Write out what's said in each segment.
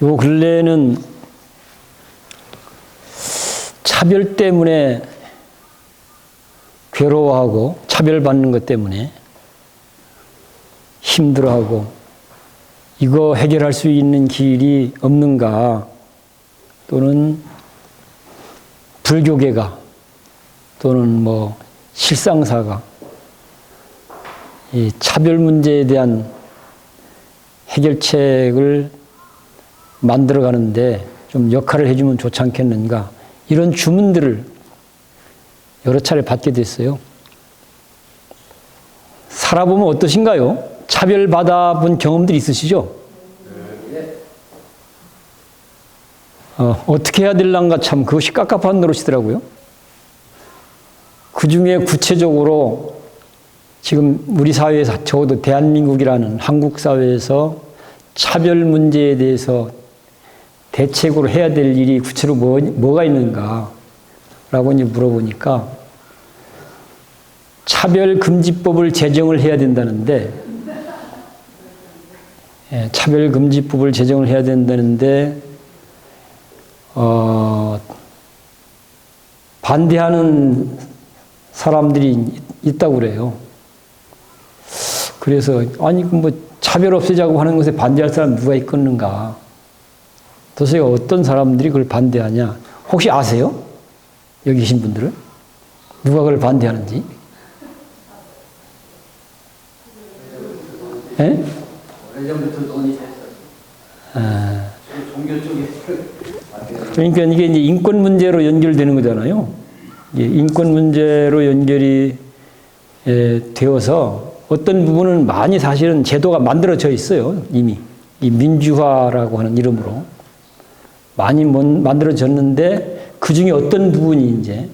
요 근래에는 차별 때문에 괴로워하고 차별받는 것 때문에 힘들어하고 이거 해결할 수 있는 길이 없는가, 또는 불교계가 또는 실상사가 이 차별 문제에 대한 해결책을 만들어가는데 좀 역할을 해주면 좋지 않겠는가, 이런 주문들을 여러 차례 받게 됐어요. 살아보면 어떠신가요? 차별받아본 경험들이 있으시죠? 어떻게 해야 될란가 참 그것이 깝깝한 노릇이더라고요. 그 중에 구체적으로 지금 우리 사회에서, 적어도 대한민국이라는 한국 사회에서 차별 문제에 대해서 대책으로 해야 될 일이 구체로 뭐가 있는가라고 이제 물어보니까 차별금지법을 제정을 해야 된다는데, 차별금지법을 제정을 해야 된다는데, 반대하는 사람들이 있다고 그래요. 그래서, 아니, 차별 없애자고 하는 것에 반대할 사람 누가 있겠는가? 도대체 어떤 사람들이 그걸 반대하냐? 혹시 아세요? 여기 계신 분들은? 누가 그걸 반대하는지? 예? 오래전부터 논의했었어요. 종교 쪽에. 그러니까 이게 이제 인권 문제로 연결되는 거잖아요. 인권 문제로 연결이 되어서 어떤 부분은 많이 사실은 제도가 만들어져 있어요. 이미. 이 민주화라고 하는 이름으로. 많이 만들어졌는데 그 중에 어떤 부분이 이제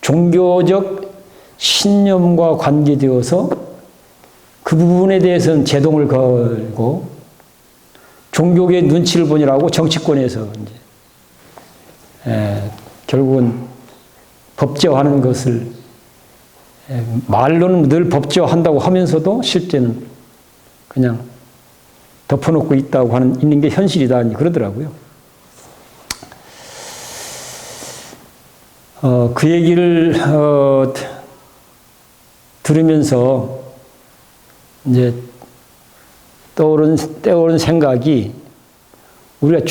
종교적 신념과 관계되어서 그 부분에 대해서는 제동을 걸고 종교계 눈치를 보느라고 정치권에서 이제 결국은 법제화하는 것을 말로는 늘 법제화한다고 하면서도 실제는 그냥 덮어놓고 있다고 있는 게 현실이다 그러더라고요. 그 얘기를 들으면서 이제 떠오른 생각이, 우리가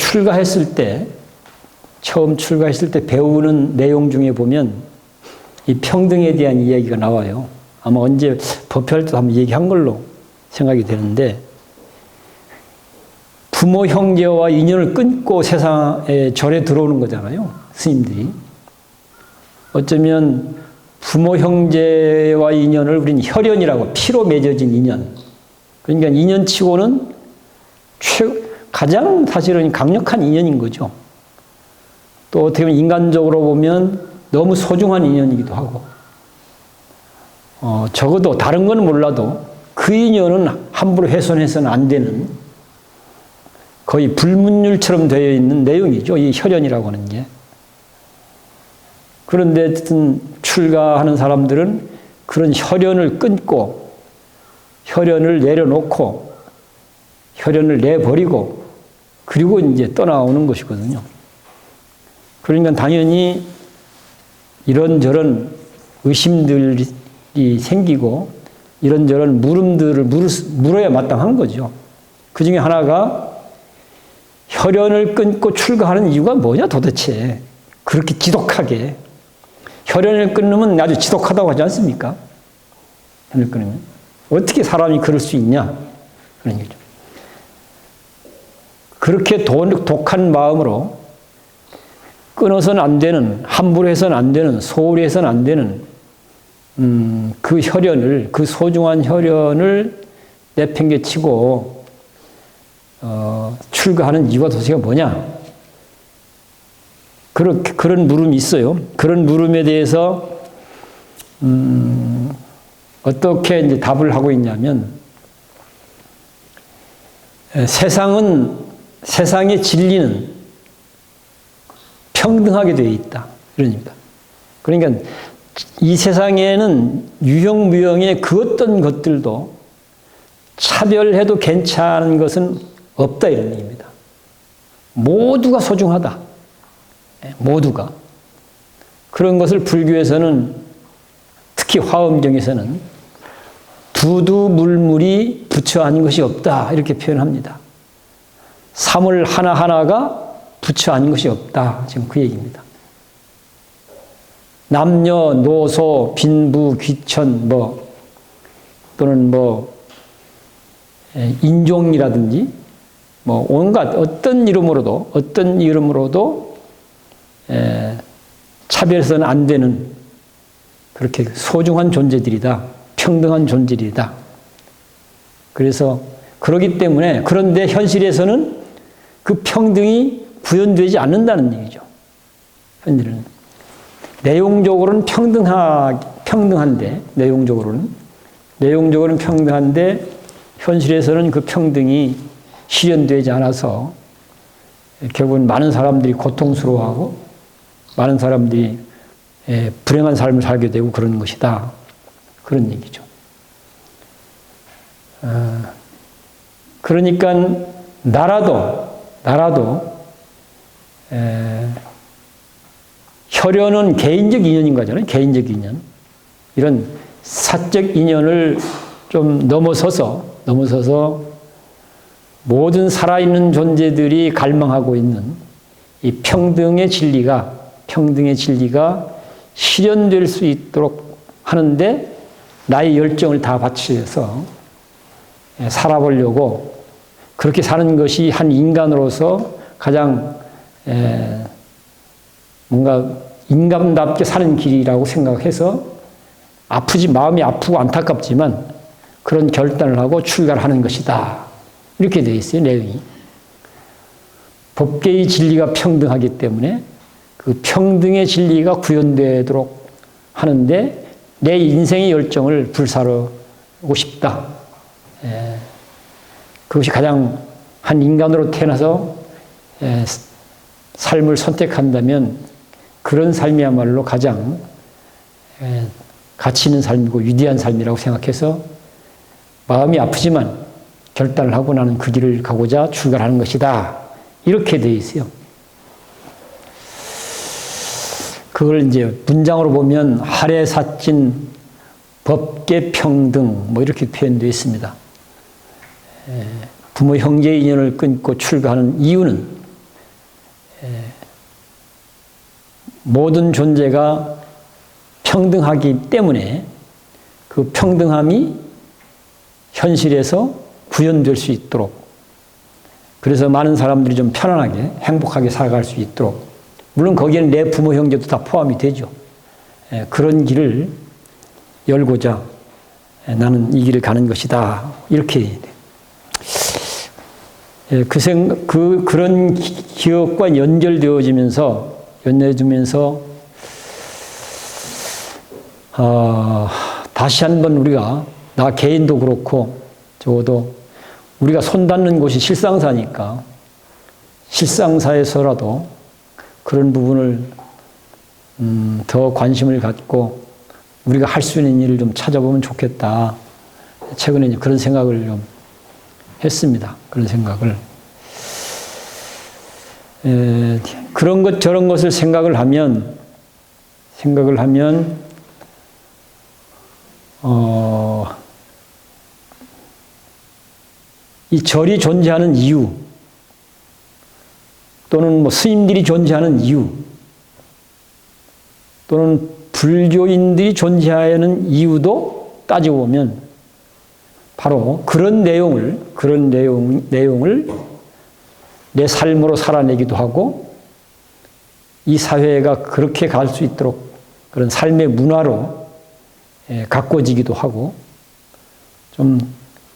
처음 출가했을 때 배우는 내용 중에 보면 이 평등에 대한 이야기가 나와요. 아마 언제 법회할 때도 한번 얘기한 걸로 생각이 되는데, 부모 형제와 인연을 끊고 세상에 절에 들어오는 거잖아요, 스님들이. 어쩌면 부모 형제와 인연을 우리는 혈연이라고, 피로 맺어진 인연. 그러니까 인연치고는 가장 사실은 강력한 인연인 거죠. 또 어떻게 보면 인간적으로 보면 너무 소중한 인연이기도 하고, 적어도 다른 건 몰라도 그 인연은 함부로 훼손해서는 안 되는, 거의 불문율처럼 되어 있는 내용이죠, 이 혈연이라고 하는 게. 그런데 출가하는 사람들은 그런 혈연을 끊고, 혈연을 내려놓고, 혈연을 내버리고, 그리고 이제 떠나오는 것이거든요. 그러니까 당연히 이런저런 의심들이 생기고, 이런저런 물음들을 물어야 마땅한 거죠. 그 중에 하나가 혈연을 끊고 출가하는 이유가 뭐냐 도대체. 그렇게 지독하게. 혈연을 끊으면 아주 지독하다고 하지 않습니까? 혈연을 끊으면. 어떻게 사람이 그럴 수 있냐? 그런 얘기죠. 그렇게 독한 마음으로 끊어서는 안 되는, 함부로 해서는 안 되는, 소홀히 해서는 안 되는 그 혈연을, 그 소중한 혈연을 내팽개치고 출가하는 이유가 도대체 뭐냐? 그런 물음이 있어요. 그런 물음에 대해서 어떻게 이제 답을 하고 있냐면, 세상의 진리는 평등하게 되어 있다. 이러니까. 그러니까 이 세상에는 유형무형의 그 어떤 것들도 차별해도 괜찮은 것은 없다 이런 얘기입니다. 모두가 소중하다. 모두가. 그런 것을 불교에서는 특히 화엄경에서는 두두물물이 부처 아닌 것이 없다 이렇게 표현합니다. 사물 하나하나가 부처 아닌 것이 없다. 지금 그 얘기입니다. 남녀, 노소, 빈부, 귀천, 또는 인종이라든지, 온갖 어떤 이름으로도 차별해서는 안 되는 그렇게 소중한 존재들이다. 평등한 존재들이다. 그래서 그러기 때문에 그런데 현실에서는 그 평등이 구현되지 않는다는 얘기죠. 현실은. 내용적으로는 평등한데, 내용적으로는 평등한데, 현실에서는 그 평등이 실현되지 않아서 결국은 많은 사람들이 고통스러워하고 많은 사람들이 불행한 삶을 살게 되고 그런 것이다. 그런 얘기죠. 그러니까 나라도 혈연은 개인적 인연인 거잖아요. 개인적 인연. 이런 사적 인연을 좀 넘어서서 모든 살아있는 존재들이 갈망하고 있는 이 평등의 진리가 실현될 수 있도록 하는데 나의 열정을 다 바쳐서 살아보려고 그렇게 사는 것이 한 인간으로서 가장 뭔가 인간답게 사는 길이라고 생각해서 마음이 아프고 안타깝지만 그런 결단을 하고 출가를 하는 것이다. 이렇게 되어 있어요, 내용이. 법계의 진리가 평등하기 때문에 그 평등의 진리가 구현되도록 하는데 내 인생의 열정을 불사르고 싶다. 그것이 가장 한 인간으로 태어나서 삶을 선택한다면 그런 삶이야말로 가장 가치 있는 삶이고 위대한 삶이라고 생각해서 마음이 아프지만 결단을 하고 나는 그 길을 가고자 출가하는 것이다. 이렇게 되어 있어요. 그걸 이제 문장으로 보면 하례사진 법계평등 이렇게 표현되어 있습니다. 부모 형제 인연을 끊고 출가하는 이유는 모든 존재가 평등하기 때문에 그 평등함이 현실에서 구현될 수 있도록 그래서 많은 사람들이 좀 편안하게 행복하게 살아갈 수 있도록 물론 거기에는 내 부모 형제도 다 포함이 되죠. 그런 길을 열고자 나는 이 길을 가는 것이다. 이렇게 그런 기억과 연결되어지면서 다시 한번 우리가 나 개인도 그렇고 적어도 우리가 손 닿는 곳이 실상사니까 실상사에서라도 그런 부분을 더 관심을 갖고 우리가 할 수 있는 일을 좀 찾아보면 좋겠다. 최근에 그런 생각을 좀 했습니다. 그런 생각을. 그런 것 저런 것을 생각을 하면 이 절이 존재하는 이유 또는 스님들이 존재하는 이유 또는 불교인들이 존재하는 이유도 따지고 보면 바로 그런 내용을 내 삶으로 살아내기도 하고 이 사회가 그렇게 갈 수 있도록 그런 삶의 문화로 가꿔지기도 하고 좀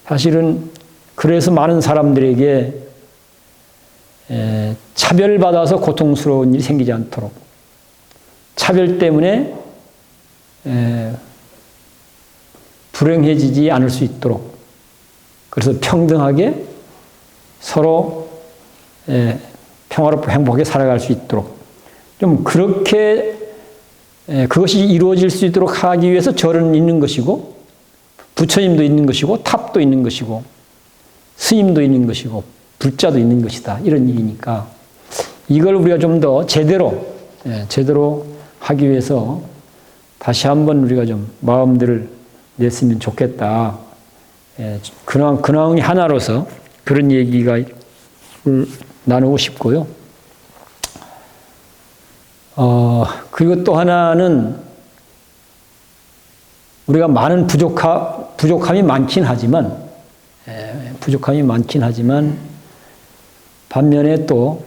사실은 그래서 많은 사람들에게 차별받아서 고통스러운 일이 생기지 않도록 차별 때문에 불행해지지 않을 수 있도록 그래서 평등하게 서로 평화롭고 행복하게 살아갈 수 있도록 좀 그렇게 그것이 이루어질 수 있도록 하기 위해서 절은 있는 것이고 부처님도 있는 것이고 탑도 있는 것이고 스님도 있는 것이고 불자도 있는 것이다. 이런 얘기니까 이걸 우리가 좀 더 제대로 하기 위해서 다시 한번 우리가 좀 마음들을 냈으면 좋겠다. 근황이 하나로서 그런 얘기가 나누고 싶고요. 그리고 또 하나는 우리가 많은 부족함이 많긴 하지만 반면에 또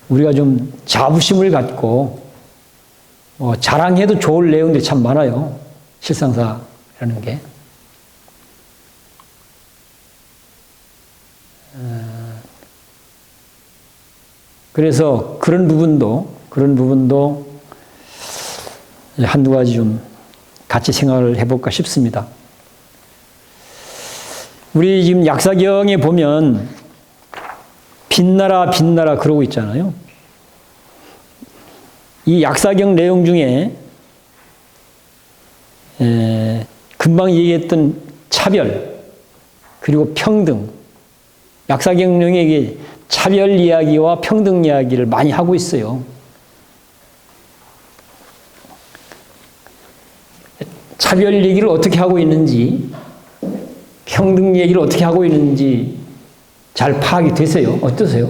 우리가 좀 자부심을 갖고 자랑해도 좋을 내용들이 참 많아요. 실상사라는 게. 그래서 그런 부분도 한두 가지 좀 같이 생각을 해볼까 싶습니다. 우리 지금 약사경에 보면 빛나라 빛나라 그러고 있잖아요. 이 약사경 내용 중에 금방 얘기했던 차별 그리고 평등, 약사경령에 차별 이야기와 평등 이야기를 많이 하고 있어요. 차별 얘기를 어떻게 하고 있는지, 평등 얘기를 어떻게 하고 있는지 잘 파악이 되세요? 어떠세요?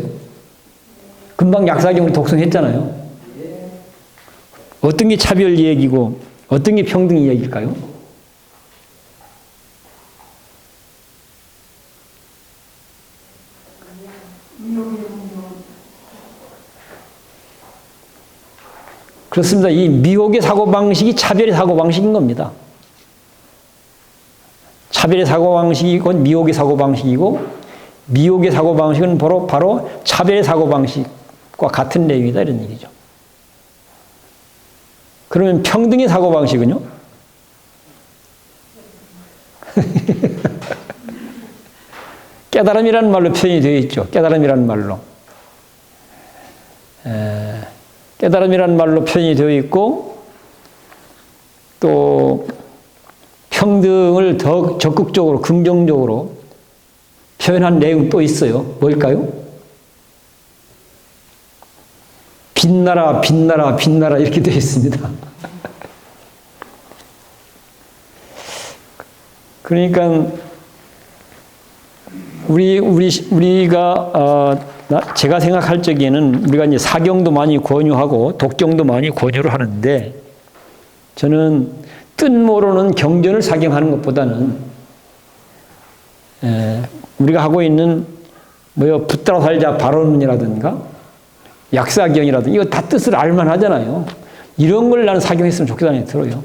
금방 약사경을 독송했잖아요. 어떤 게 차별 얘기고 어떤 게 평등 이야기일까요? 그렇습니다. 이 미혹의 사고방식이 차별의 사고방식인 겁니다. 차별의 사고방식이고 미혹의 사고방식이고 미혹의 사고방식은 바로 차별의 사고방식과 같은 내용이다 이런 얘기죠. 그러면 평등의 사고방식은요? 깨달음이라는 말로 표현이 되어 있죠. 깨달음이라는 말로. 깨달음이라는 말로 표현이 되어 있고 또 평등을 더 적극적으로 긍정적으로 표현한 내용 또 있어요. 뭘까요? 빛나라 빛나라 빛나라 이렇게 되어 있습니다. 그러니까 우리가 제가 생각할 적에는 우리가 이제 사경도 많이 권유하고 독경도 많이 권유를 하는데 저는 뜻모르는 경전을 사경하는 것보다는 우리가 하고 있는 붙들어 살자 발언문이라든가 약사경이라든가 이거 다 뜻을 알만 하잖아요. 이런 걸 나는 사경했으면 좋겠다는 생각이 들어요.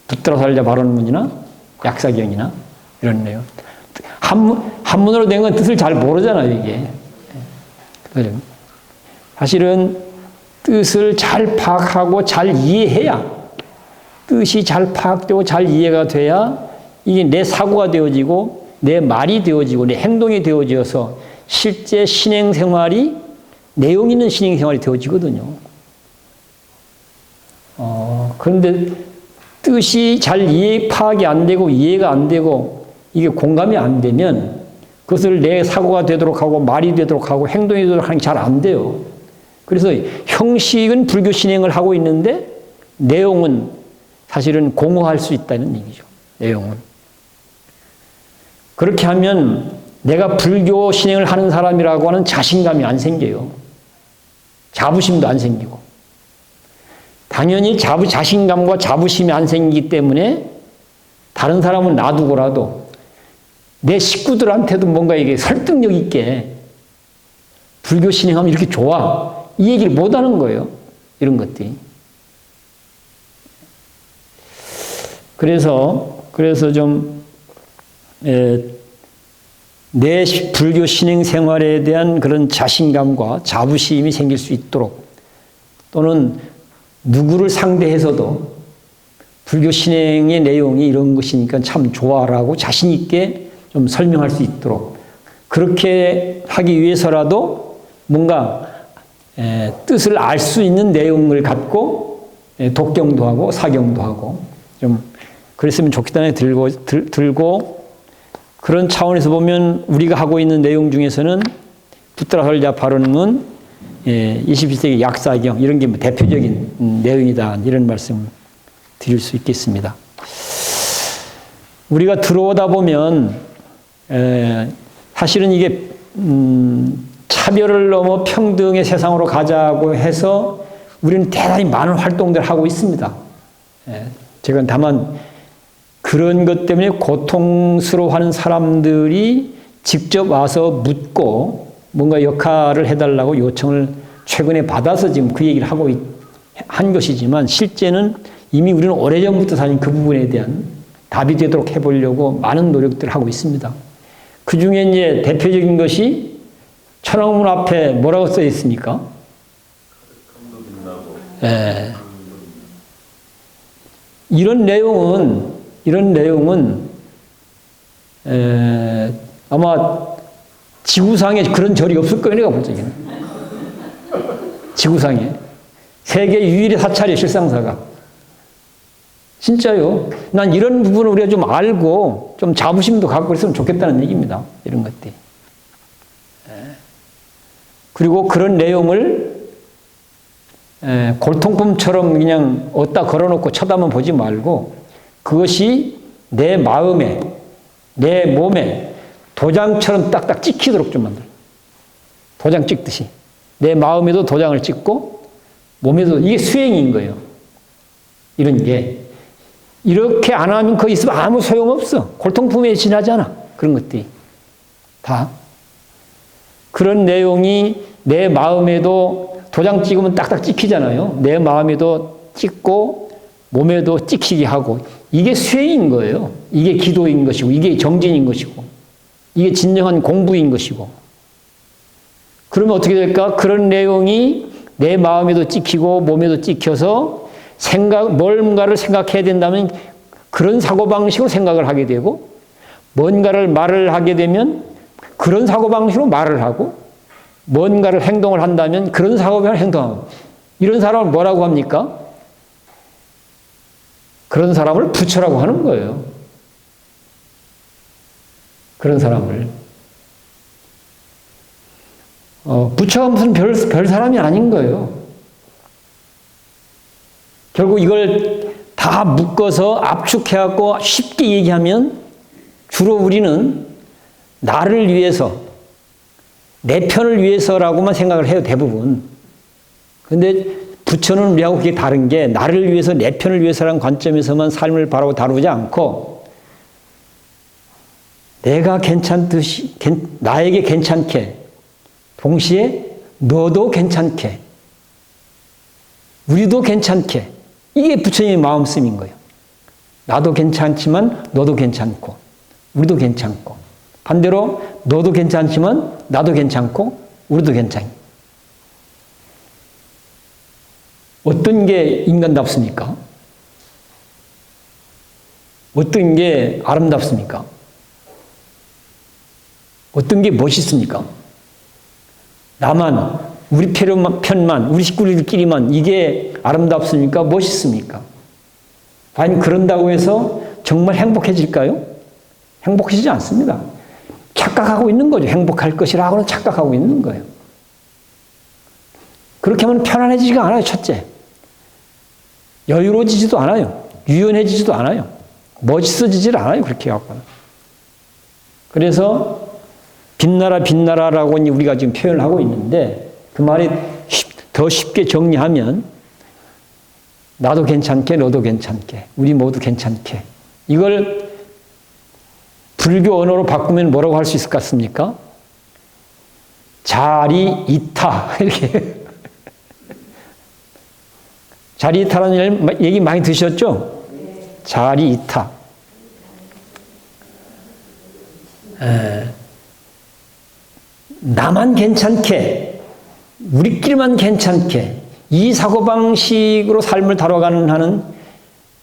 붙들어 살자 발언문이나 약사경이나 이런 내용. 한문으로 된 건 뜻을 잘 모르잖아요, 이게. 사실은 뜻을 잘 파악하고 잘 이해해야, 뜻이 잘 파악되고 잘 이해가 돼야 이게 내 사고가 되어지고, 내 말이 되어지고, 내 행동이 되어져서 실제 신행생활이, 내용 있는 신행생활이 되어지거든요. 그런데 뜻이 잘 파악이 안 되고, 이해가 안 되고, 이게 공감이 안 되면 그것을 내 사고가 되도록 하고 말이 되도록 하고 행동이 되도록 하는 게 잘 안 돼요. 그래서 형식은 불교 신행을 하고 있는데 내용은 사실은 공허할 수 있다는 얘기죠. 내용은. 그렇게 하면 내가 불교 신행을 하는 사람이라고 하는 자신감이 안 생겨요. 자부심도 안 생기고. 당연히 자신감과 자부심이 안 생기기 때문에 다른 사람은 놔두고라도 내 식구들한테도 뭔가 이게 설득력 있게 불교 신행하면 이렇게 좋아. 이 얘기를 못 하는 거예요. 이런 것들이. 그래서 좀, 내 불교 신행 생활에 대한 그런 자신감과 자부심이 생길 수 있도록 또는 누구를 상대해서도 불교 신행의 내용이 이런 것이니까 참 좋아라고 자신 있게 좀 설명할 수 있도록 그렇게 하기 위해서라도 뭔가 뜻을 알 수 있는 내용을 갖고 독경도 하고 사경도 하고 좀 그랬으면 좋겠다는 들고 그런 차원에서 보면 우리가 하고 있는 내용 중에서는 붙들어 살자 발언문, 21세기 약사경 이런 게 대표적인 내용이다 이런 말씀 드릴 수 있겠습니다. 우리가 들어오다 보면 사실은 이게 차별을 넘어 평등의 세상으로 가자고 해서 우리는 대단히 많은 활동들을 하고 있습니다. 제가 다만 그런 것 때문에 고통스러워하는 사람들이 직접 와서 묻고 뭔가 역할을 해달라고 요청을 최근에 받아서 지금 그 얘기를 하고 한 것이지만 실제는 이미 우리는 오래전부터 사실 그 부분에 대한 답이 되도록 해보려고 많은 노력들을 하고 있습니다. 그 중에 이제 대표적인 것이 천왕문 앞에 뭐라고 써 있습니까? 예. 이런 내용은 아마 지구상에 그런 절이 없을 거예요, 내가 볼 적에는. 지구상에. 세계 유일의 사찰이에요, 실상사가. 진짜요. 난 이런 부분을 우리가 좀 알고 좀 자부심도 갖고 있으면 좋겠다는 얘기입니다. 이런 것들이. 그리고 그런 내용을 골통품처럼 그냥 어디다 걸어놓고 쳐다만 보지 말고 그것이 내 마음에, 내 몸에 도장처럼 딱딱 찍히도록 좀 만들어. 도장 찍듯이. 내 마음에도 도장을 찍고 몸에도 이게 수행인 거예요. 이런 게. 이렇게 안 하면 거기 있으면 아무 소용없어. 골통품에 지나잖아. 그런 것들이. 다. 그런 내용이 내 마음에도 도장 찍으면 딱딱 찍히잖아요. 내 마음에도 찍고 몸에도 찍히게 하고 이게 수행인 거예요. 이게 기도인 것이고 이게 정진인 것이고 이게 진정한 공부인 것이고 그러면 어떻게 될까? 그런 내용이 내 마음에도 찍히고 몸에도 찍혀서 뭔가를 생각해야 된다면 그런 사고방식으로 생각을 하게 되고 뭔가를 말을 하게 되면 그런 사고방식으로 말을 하고 뭔가를 행동을 한다면 그런 사고방식으로 행동하고 이런 사람을 뭐라고 합니까? 그런 사람을 부처라고 하는 거예요. 그런 사람을. 부처가 무슨 별 사람이 아닌 거예요. 결국 이걸 다 묶어서 압축해갖고 쉽게 얘기하면 주로 우리는 나를 위해서, 내 편을 위해서라고만 생각을 해요, 대부분. 근데 부처는 우리하고 그게 다른 게 나를 위해서, 내 편을 위해서라는 관점에서만 삶을 바라고 다루지 않고 내가 괜찮듯이, 나에게 괜찮게, 동시에 너도 괜찮게, 우리도 괜찮게, 이게 부처님의 마음씀인 거예요. 나도 괜찮지만 너도 괜찮고 우리도 괜찮고 반대로 너도 괜찮지만 나도 괜찮고 우리도 괜찮고 어떤 게 인간답습니까? 어떤 게 아름답습니까? 어떤 게 멋있습니까? 나만 우리 편만, 우리 식구들끼리만 이게 아름답습니까? 멋있습니까? 과연 그런다고 해서 정말 행복해질까요? 행복해지지 않습니다. 착각하고 있는 거죠. 행복할 것이라고는 착각하고 있는 거예요. 그렇게 하면 편안해지지가 않아요, 첫째. 여유로워지지도 않아요. 유연해지지도 않아요. 멋있어지질 않아요, 그렇게 해갖고는. 그래서 빛나라, 빛나라라고 우리가 지금 표현을 하고 있는데 그 말이 더 쉽게 정리하면 나도 괜찮게 너도 괜찮게 우리 모두 괜찮게 이걸 불교 언어로 바꾸면 뭐라고 할 수 있을 것 같습니까? 자리이타 이렇게 자리이타라는 얘기 많이 드셨죠? 자리이타 나만 괜찮게 우리끼리만 괜찮게 이 사고방식으로 삶을 다뤄가는 하는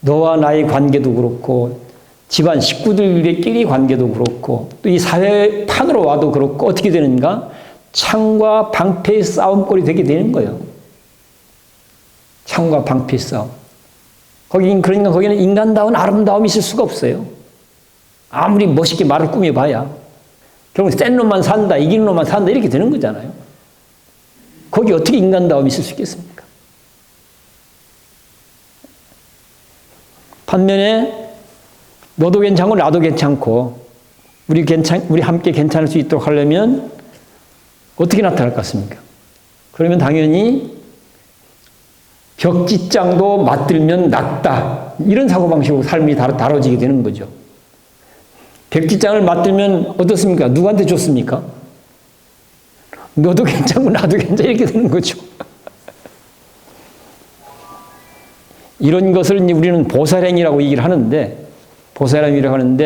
너와 나의 관계도 그렇고 집안 식구들끼리 관계도 그렇고 또 이 사회판으로 와도 그렇고 어떻게 되는가? 창과 방패의 싸움꼴이 되게 되는 거예요. 창과 방패의 싸움. 그러니까 거기는 인간다운 아름다움이 있을 수가 없어요. 아무리 멋있게 말을 꾸며봐야 결국 센 놈만 산다, 이기는 놈만 산다 이렇게 되는 거잖아요. 거기 어떻게 인간다움이 있을 수 있겠습니까? 반면에 너도 괜찮고 나도 괜찮고 우리 함께 괜찮을 수 있도록 하려면 어떻게 나타날 것 같습니까? 그러면 당연히 벽지장도 맞들면 낫다. 이런 사고방식으로 삶이 다뤄지게 되는 거죠. 벽지장을 맞들면 어떻습니까? 누구한테 좋습니까? 너도 괜찮고 나도 괜찮아 이렇게 되는 거죠. 이런 것을 우리는 보살행이라고 얘기를 하는데 보살행이라는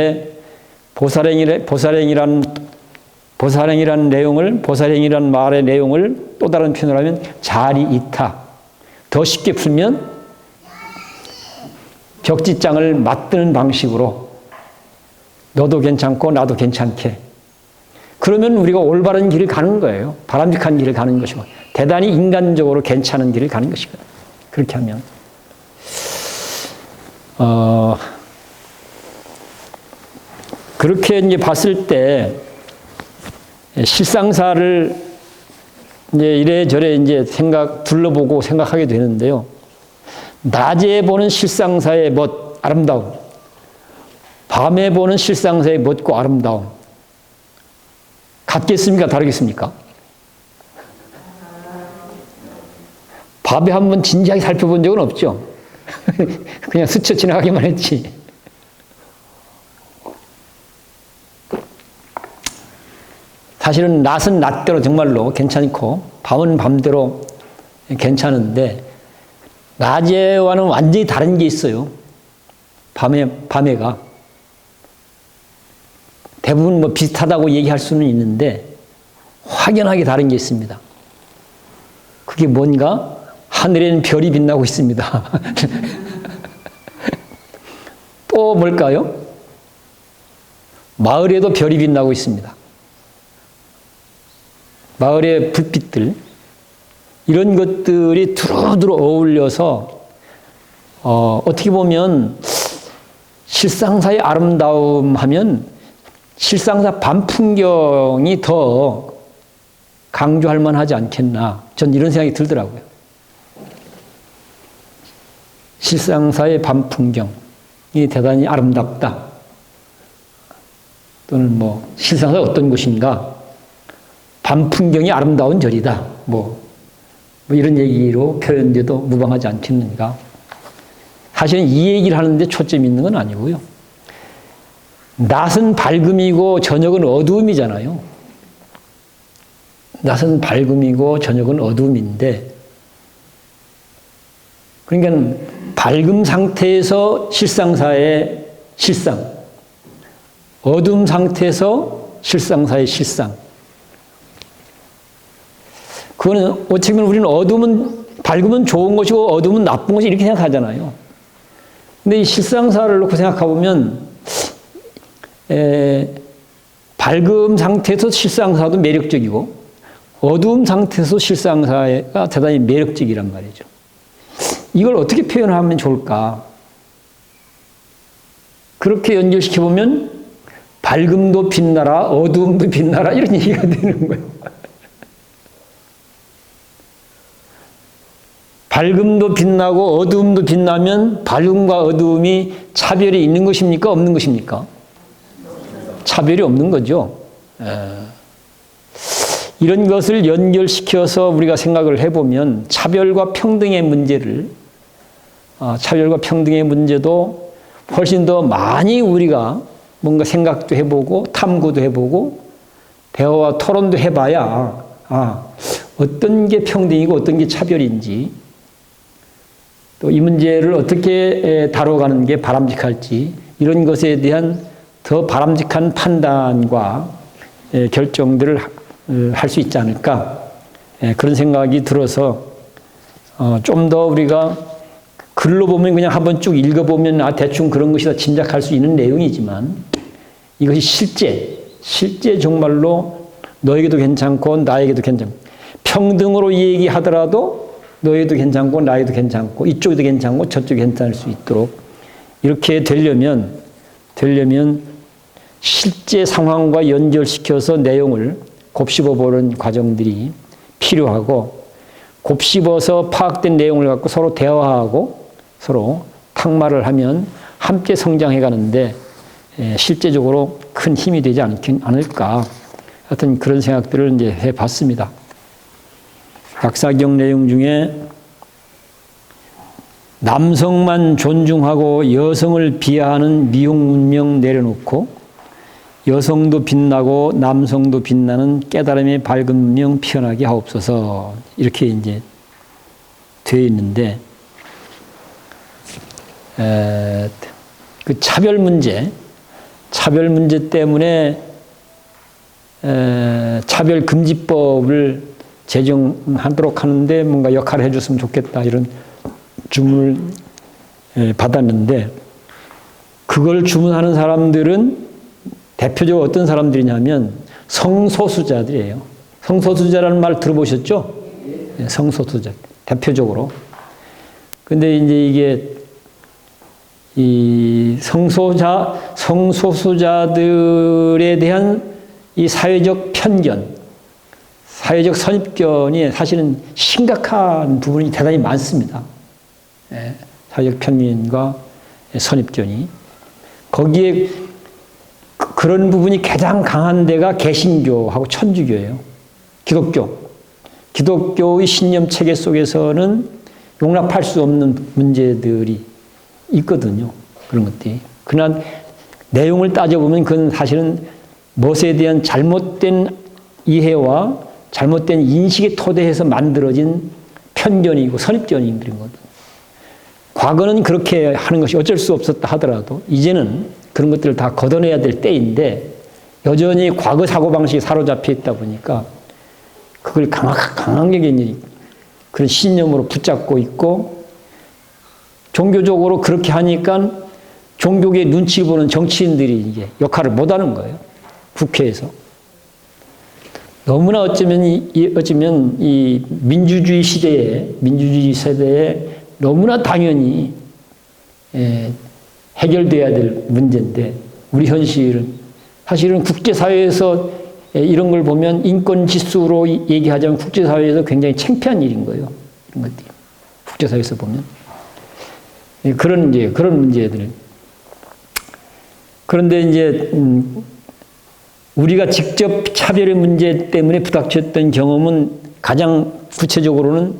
내용을, 보살행이라는 말의 내용을 또 다른 표현을 하면 자리이타. 더 쉽게 풀면 벽지장을 맞드는 방식으로 너도 괜찮고 나도 괜찮게. 그러면 우리가 올바른 길을 가는 거예요. 바람직한 길을 가는 것이고 대단히 인간적으로 괜찮은 길을 가는 것이거든요. 그렇게 하면 그렇게 이제 봤을 때 실상사를 이제 이래저래 이제 둘러보고 생각하게 되는데요. 낮에 보는 실상사의 멋, 아름다움, 밤에 보는 실상사의 멋과 아름다움, 같겠습니까? 다르겠습니까? 밤에 한번 진지하게 살펴본 적은 없죠. 그냥 스쳐 지나가기만 했지. 사실은 낮은 낮대로 정말로 괜찮고 밤은 밤대로 괜찮은데 낮에와는 완전히 다른 게 있어요. 밤에가 대부분 뭐 비슷하다고 얘기할 수는 있는데 확연하게 다른 게 있습니다. 그게 뭔가? 하늘에는 별이 빛나고 있습니다. 또 뭘까요? 마을에도 별이 빛나고 있습니다. 마을의 불빛들, 이런 것들이 두루두루 어울려서 어떻게 보면 실상사의 아름다움 하면 실상사 밤 풍경이 더 강조할 만하지 않겠나. 전 이런 생각이 들더라고요. 실상사의 밤 풍경이 대단히 아름답다. 또는 뭐 실상사가 어떤 곳인가. 밤 풍경이 아름다운 절이다. 뭐 이런 얘기로 표현돼도 무방하지 않겠는가. 사실은 이 얘기를 하는데 초점이 있는 건 아니고요. 낮은 밝음이고 저녁은 어두움이잖아요. 낮은 밝음이고 저녁은 어두움인데, 그러니까 밝음 상태에서 실상사의 실상, 어두움 상태에서 실상사의 실상. 그거는 어떻게 보면 우리는 밝으면 좋은 것이고 어두움은 나쁜 것이 이렇게 생각하잖아요. 근데 이 실상사를 놓고 생각해보면 밝음 상태에서 실상사도 매력적이고 어두움 상태에서 실상사가 대단히 매력적이란 말이죠. 이걸 어떻게 표현하면 좋을까? 그렇게 연결시켜보면 밝음도 빛나라, 어두움도 빛나라 이런 얘기가 되는 거예요. 밝음도 빛나고 어두움도 빛나면 밝음과 어두움이 차별이 있는 것입니까? 없는 것입니까? 차별이 없는 거죠. 이런 것을 연결시켜서 우리가 생각을 해보면 차별과 평등의 문제도 훨씬 더 많이 우리가 뭔가 생각도 해보고 탐구도 해보고 대화와 토론도 해봐야 어떤 게 평등이고 어떤 게 차별인지, 또 이 문제를 어떻게 다뤄가는 게 바람직할지, 이런 것에 대한 더 바람직한 판단과 결정들을 할 수 있지 않을까, 그런 생각이 들어서 좀 더 우리가 글로 보면 그냥 한번 쭉 읽어보면 대충 그런 것이다 짐작할 수 있는 내용이지만, 이것이 실제 정말로 너에게도 괜찮고 나에게도 괜찮고 평등으로 얘기하더라도 너에도 괜찮고 나에도 괜찮고 이쪽에도 괜찮고 저쪽에 괜찮을 수 있도록 이렇게 되려면 실제 상황과 연결시켜서 내용을 곱씹어 보는 과정들이 필요하고, 곱씹어서 파악된 내용을 갖고 서로 대화하고 서로 탁말을 하면 함께 성장해 가는데 실제적으로 큰 힘이 되지 않을까. 하여튼 그런 생각들을 이제 해 봤습니다. 약사경 내용 중에 남성만 존중하고 여성을 비하하는 미용 문명 내려놓고 여성도 빛나고 남성도 빛나는 깨달음의 밝은 문명 피어나게 하옵소서. 이렇게 이제 되어 있는데, 그 차별 문제 때문에 차별금지법을 제정하도록 하는데 뭔가 역할을 해줬으면 좋겠다 이런 주문을 받았는데, 그걸 주문하는 사람들은 대표적으로 어떤 사람들이냐면 성소수자들이에요. 성소수자라는 말 들어보셨죠? 성소수자 대표적으로. 근데 이제 이게 이 성소수자들에 대한 이 사회적 편견, 사회적 선입견이 사실은 심각한 부분이 대단히 많습니다. 사회적 편견과 선입견이. 거기에 그런 부분이 가장 강한 데가 개신교하고 천주교예요. 기독교의 신념 체계 속에서는 용납할 수 없는 문제들이 있거든요. 그런 것들이. 그러나 내용을 따져보면 그건 사실은 무엇에 대한 잘못된 이해와 잘못된 인식에 토대해서 만들어진 편견이고 선입견인 그런 거거든요. 과거는 그렇게 하는 것이 어쩔 수 없었다 하더라도 이제는 그런 것들을 다 걷어내야 될 때인데 여전히 과거 사고방식에 사로잡혀 있다 보니까 그걸 강하게 그런 신념으로 붙잡고 있고 종교적으로 그렇게 하니까 종교계 눈치 보는 정치인들이 이게 역할을 못하는 거예요. 국회에서. 너무나 어쩌면 이 민주주의 세대에 너무나 당연히 해결돼야 될 문제인데 우리 현실은 사실은 국제사회에서 이런 걸 보면 인권 지수로 얘기하자면 국제사회에서 굉장히 창피한 일인 거예요. 이런 것들이. 국제사회에서 보면. 그런 문제들. 그런데 이제, 우리가 직접 차별의 문제 때문에 부닥쳤던 경험은 가장 구체적으로는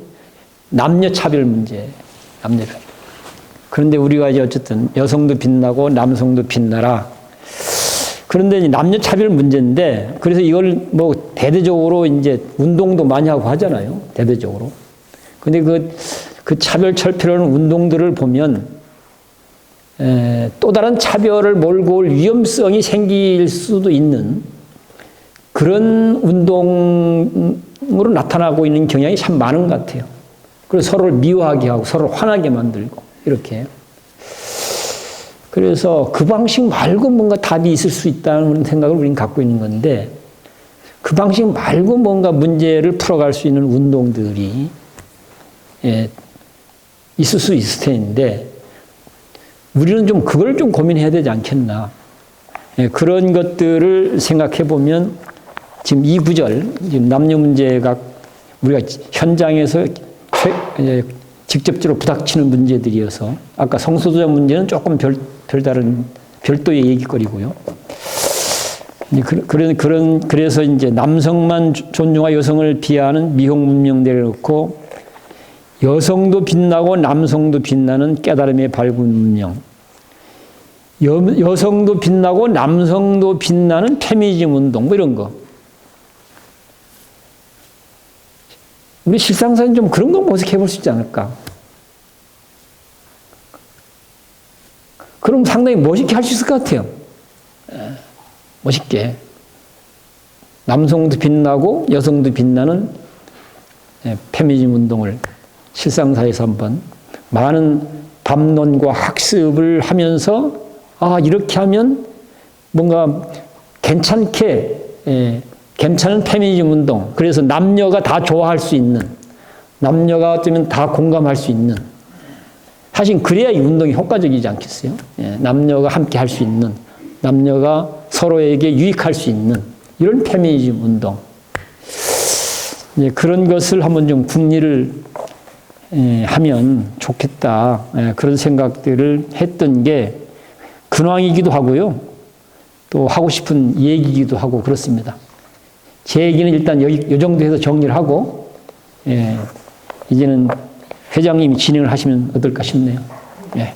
남녀 차별 문제. 그런데 우리가 이제 어쨌든 여성도 빛나고 남성도 빛나라. 그런데 이제 남녀 차별 문제인데 그래서 이걸 뭐 대대적으로 이제 운동도 많이 하고 하잖아요. 대대적으로. 근데 그 차별 철폐라는 운동들을 보면 또 다른 차별을 몰고 올 위험성이 생길 수도 있는 그런 운동으로 나타나고 있는 경향이 참 많은 것 같아요. 그래서 서로를 미워하게 하고 서로를 화나게 만들고 이렇게. 그래서 그 방식 말고 뭔가 답이 있을 수 있다는 생각을 우리는 갖고 있는 건데 그 방식 말고 뭔가 문제를 풀어갈 수 있는 운동들이 있을 수 있을 텐데 우리는 좀 그걸 좀 고민해야 되지 않겠나. 그런 것들을 생각해 보면 지금 이 구절, 지금 남녀 문제가 우리가 현장에서 직접적으로 부닥치는 문제들이어서 아까 성소수자 문제는 조금 별다른 별도의 얘기거리고요. 그래서 이제 남성만 존중하고 여성을 비하하는 미혹 문명 내려놓고 여성도 빛나고 남성도 빛나는 깨달음의 밝은 문명. 여성도 빛나고 남성도 빛나는 페미니즘 운동 뭐 이런 거. 우리 실상사는 좀 그런 거 모색해 볼 수 있지 않을까. 그럼 상당히 멋있게 할 수 있을 것 같아요. 멋있게. 남성도 빛나고 여성도 빛나는 페미니즘 운동을 실상사에서 한번 많은 담론과 학습을 하면서 이렇게 하면 뭔가 괜찮은 페미니즘 운동. 그래서 남녀가 다 좋아할 수 있는, 남녀가 어쩌면 다 공감할 수 있는. 사실 그래야 이 운동이 효과적이지 않겠어요? 남녀가 함께 할 수 있는, 남녀가 서로에게 유익할 수 있는 이런 페미니즘 운동. 이제 그런 것을 한번 좀 국리를 하면 좋겠다. 그런 생각들을 했던 게 근황이기도 하고요. 또 하고 싶은 얘기이기도 하고 그렇습니다. 제 얘기는 일단 이 정도 해서 정리를 하고, 이제는 회장님이 진행을 하시면 어떨까 싶네요. 예.